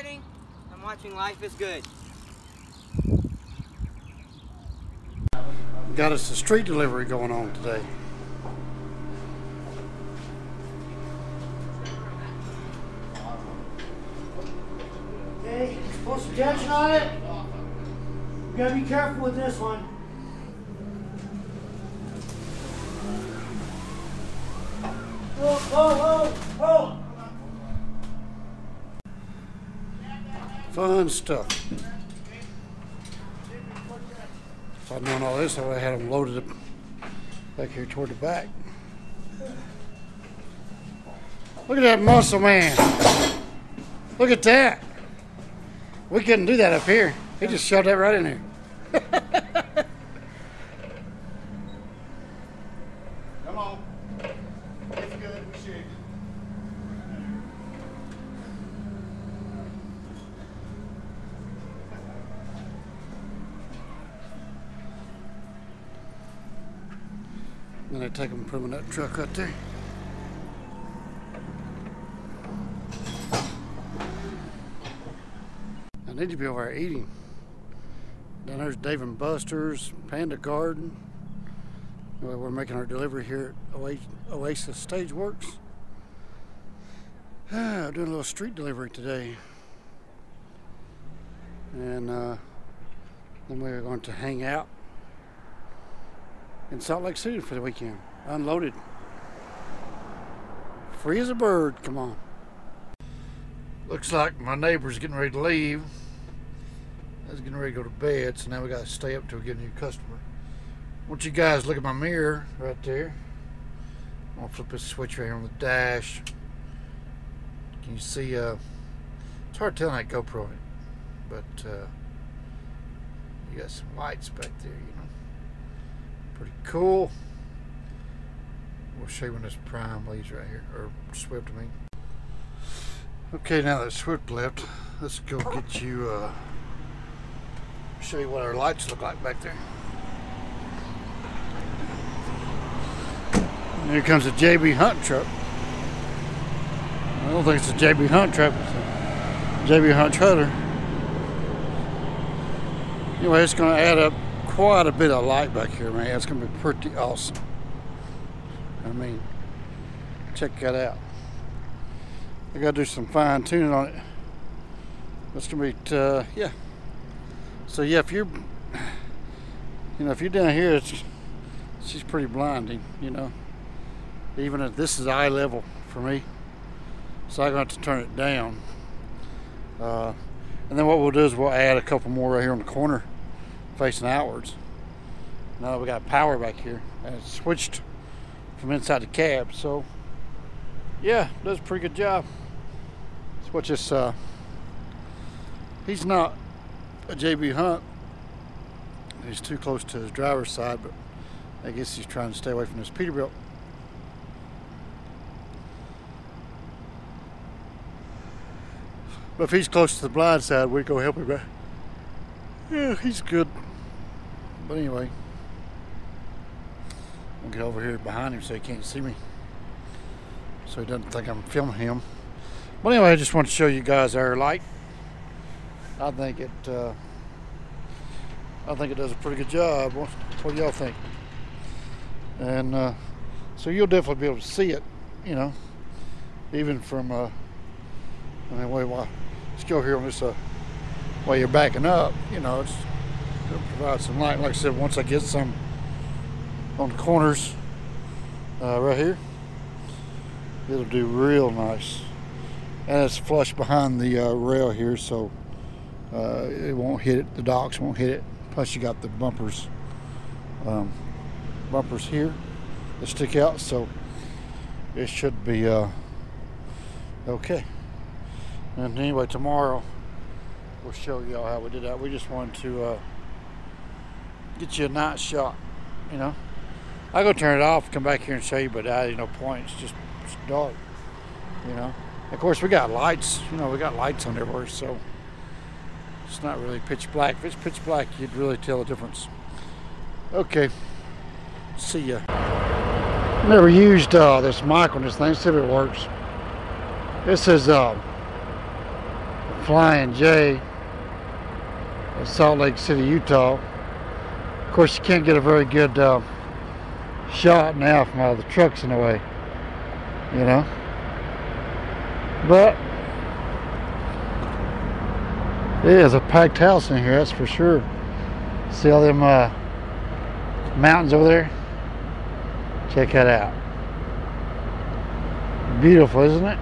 exciting. I'm watching Life is Good. Got us a street delivery going on today. Okay, put some tension on it. You gotta be careful with this one. Whoa, whoa, whoa, whoa! Fun stuff. If I'd known all this, I would have had them loaded up back here toward the back. Look at that muscle, man. Look at that. We couldn't do that up here. He just shoved that right in there. Come on. It's good. We should. Then I take them and put them in that truck right there. I need to be over there eating. Down there's Dave and Buster's, Panda Garden. Well, we're making our delivery here at Oasis Stageworks. Doing a little street delivery today. And then we're going to hang out in Salt Lake City for the weekend. Unloaded. Free as a bird, come on. Looks like my neighbor's getting ready to leave. I was getting ready to go to bed, so now we got to stay up till we get a new customer. I want you guys to look at my mirror right there. I'm going to flip this switch right here on the dash. Can you see, it's hard to tell on that GoPro, but you got some lights back there, you know. Pretty cool. We'll show you when this prime leaves right here, or Swift, I mean. Okay, now that Swift left, let's go get you, show you what our lights look like back there. And here comes a JB Hunt truck. I don't think it's a JB Hunt truck, it's a JB Hunt trailer. Anyway, it's going to add up quite a bit of light back here, man. It's going to be pretty awesome. I mean, check that out. I got to do some fine tuning on it. It's going to be, yeah. So yeah, if you're, if you're down here, she's pretty blinding, you know. Even if this is eye level for me, so I'm going to have to turn it down. And then what we'll do is we'll add a couple more right here on the corner, facing outwards. Now that we got power back here, and it's switched from inside the cab, so yeah, does a pretty good job. Let's watch this. He's not a JB Hunt. He's too close to his driver's side, but I guess he's trying to stay away from this Peterbilt. But if he's close to the blind side, we go help him back. Yeah, he's good. But anyway, I'll get over here behind him so he can't see me, so he doesn't think I'm filming him. But anyway, I just want to show you guys our light. I think it does a pretty good job. What do y'all think? And so you'll definitely be able to see it, you know, even from I mean, let's go here on this while you're backing up, you know, it'll provide some light. Like I said, once I get some on the corners right here, it'll do real nice. And it's flush behind the rail here, so it won't hit it, the docks won't hit it. Plus you got the bumpers here that stick out, so it should be okay. And anyway, tomorrow we'll show y'all how we did that. We just wanted to get you a night shot, you know. I go turn it off, come back here and show you, but ain't no point. It's dark, you know. Of course, we got lights, you know, we got lights on everywhere, so it's not really pitch black. If it's pitch black, you'd really tell the difference. Okay, see ya. Never used this mic on this thing. See if it works. This is Flying J in Salt Lake City, Utah. Of course, you can't get a very good shot now from all the trucks in the way, you know. But it is a packed house in here, that's for sure. See all them mountains over there? Check that out. Beautiful, isn't it?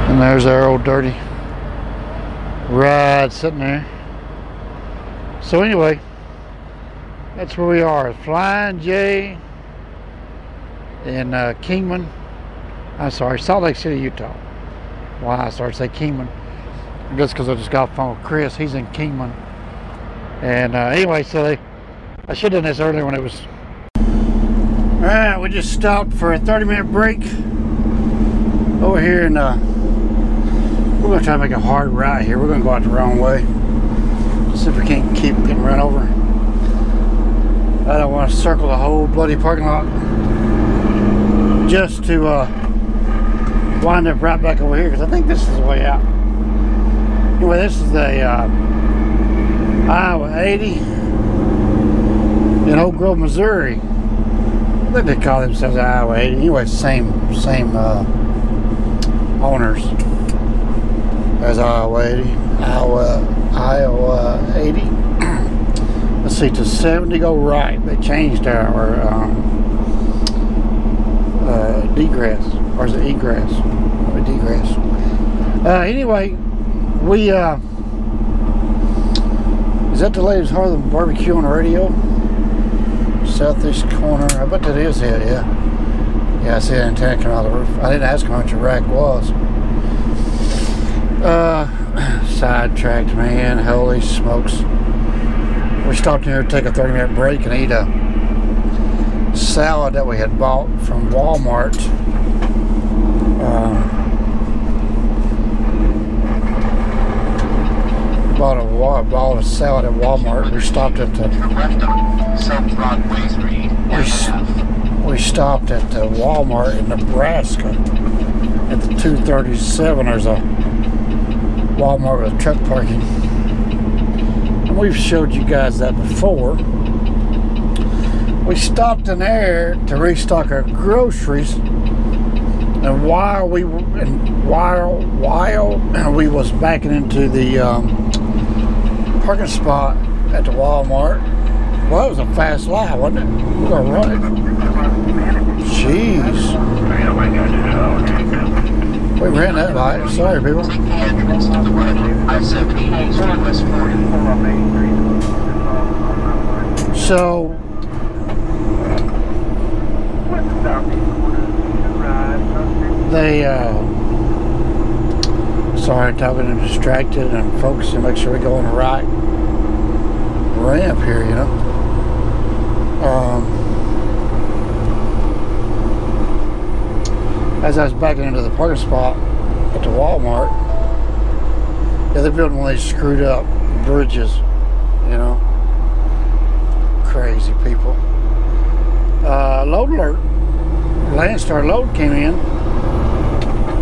And there's our old dirty ride sitting there. So anyway, that's where we are, Flying J in Kingman. I'm sorry, Salt Lake City, Utah. Why I started to say Kingman? I guess because I just got off the phone with Chris. He's in Kingman. And anyway, so I should have done this earlier when it was. Alright, we just stopped for a 30-minute break over here, and we're going to try to make a hard right here. We're going to go out the wrong way. See if we can't keep getting run over. I don't want to circle the whole bloody parking lot just to wind up right back over here, because I think this is the way out. Anyway, this is the Iowa 80 in Oak Grove, Missouri. I think they call themselves Iowa 80. Anyway, same owners as Iowa 80. Iowa 80. Let's see, to 70 go right. They changed our degrass, or is it egress? Or degrass. Anyway, we is that the latest Harlem barbecue on the radio? Southeast corner. I bet that is it. Yeah. Yeah, I see the antenna coming out of the roof. I didn't ask how much a rack was. Sidetracked, man. Holy smokes. We stopped in here to take a 30-minute break and eat a salad that we had bought from Walmart. Bought a salad at Walmart. We stopped at the we stopped at the Walmart in Nebraska at the 237. There's a Walmart with truck parking. And we've showed you guys that before. We stopped in there to restock our groceries, and while we was backing into the parking spot at the Walmart, well, it was a fast line, wasn't it? We're gonna run it. Jeez. We ran that light. Sorry, people. So they sorry, talking and distracted and focusing, make sure we go on the right ramp here, you know. As I was backing into the parking spot at the Walmart, yeah, they're building one of these screwed up bridges, you know. Crazy people. Load alert. Landstar load came in.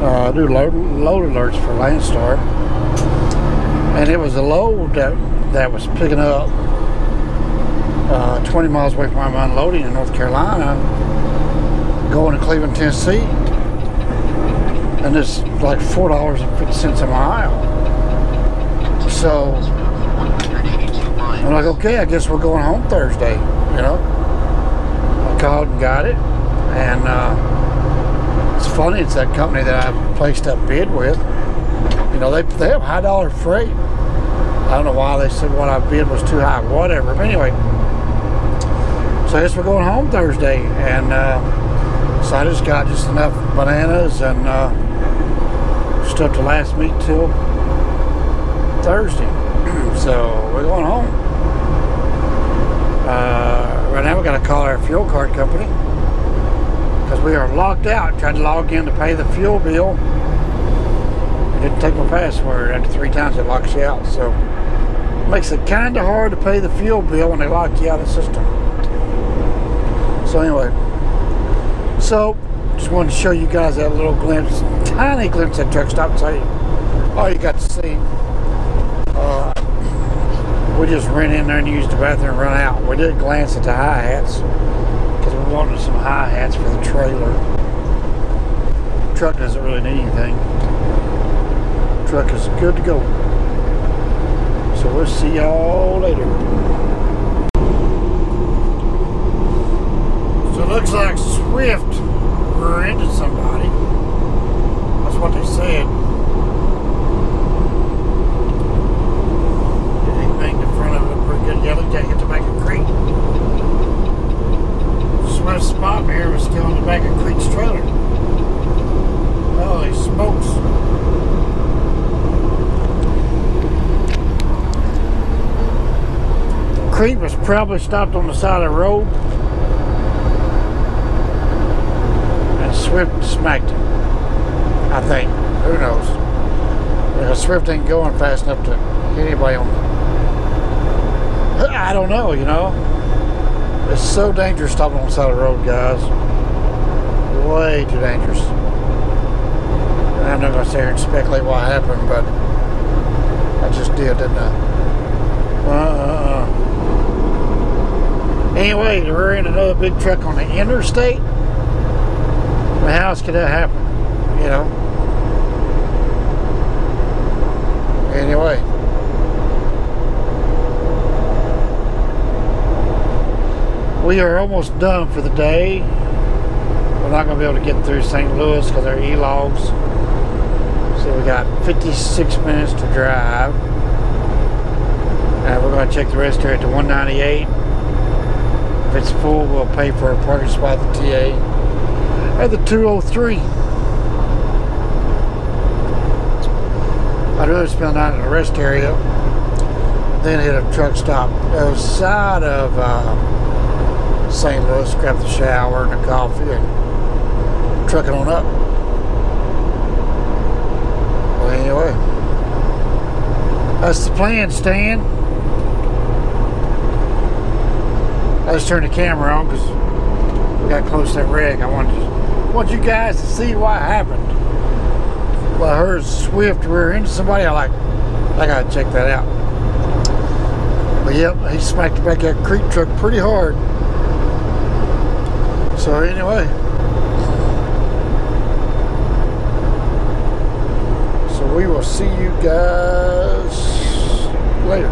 I do load alerts for Landstar, and it was a load that was picking up 20 miles away from where I'm unloading in North Carolina, going to Cleveland, Tennessee, and it's like $4.50 a mile. So I'm like, okay, I guess we're going home Thursday, you know. I called and got it, and it's funny, it's that company that I placed that bid with. You know, they have high dollar freight. I don't know why they said what I bid was too high, whatever. But anyway, so I guess we're going home Thursday, and so I just got just enough bananas and stuff to last me till Thursday. So we're going home. Right now we got to call our fuel card company because we are locked out. Tried to log in to pay the fuel bill. It didn't take my password. After 3 times it locks you out. So Makes it kind of hard to pay the fuel bill when they lock you out of the system. So anyway, just wanted to show you guys that little glimpse, tiny glimpse of that truck stop. Tell you all you got to see. We just ran in there and used the bathroom and run out. We did glance at the hi-hats because we wanted some hi-hats for the trailer. The truck doesn't really need anything. The truck is good to go. So we'll see y'all later. So it looks like Swift rear-ended somebody. That's what they said. He banged the front of it pretty good. Yeah, look, that hit the back of Creek. Swift's spot mirror was still in the back of Creek's trailer. Holy smokes. Creek was probably stopped on the side of the road. Swift smacked him, I think. Who knows? Because Swift ain't going fast enough to hit anybody on the... I don't know, you know. It's so dangerous stopping on the side of the road, guys. Way too dangerous. And I'm not going to sit here and speculate what happened, but I just did, didn't I? Anyway, the rear end of another big truck on the interstate. How else could that happen, you know? Anyway. We are almost done for the day. We're not going to be able to get through St. Louis because they're e-logs. So we got 56 minutes to drive. And we're going to check the rest here at the 198. If it's full, we'll pay for a parking spot at the TA. At the 203. I'd rather spend the night in a rest area than hit a truck stop outside of St. Louis, grab the shower and the coffee and truck it on up. Well, anyway, that's the plan, Stan. I just turned the camera on because we got close to that wreck. I want you guys to see what happened. Well, I heard Swift rear into somebody. I gotta check that out. But yep, he smacked back that Creek truck pretty hard. So anyway, so we will see you guys later.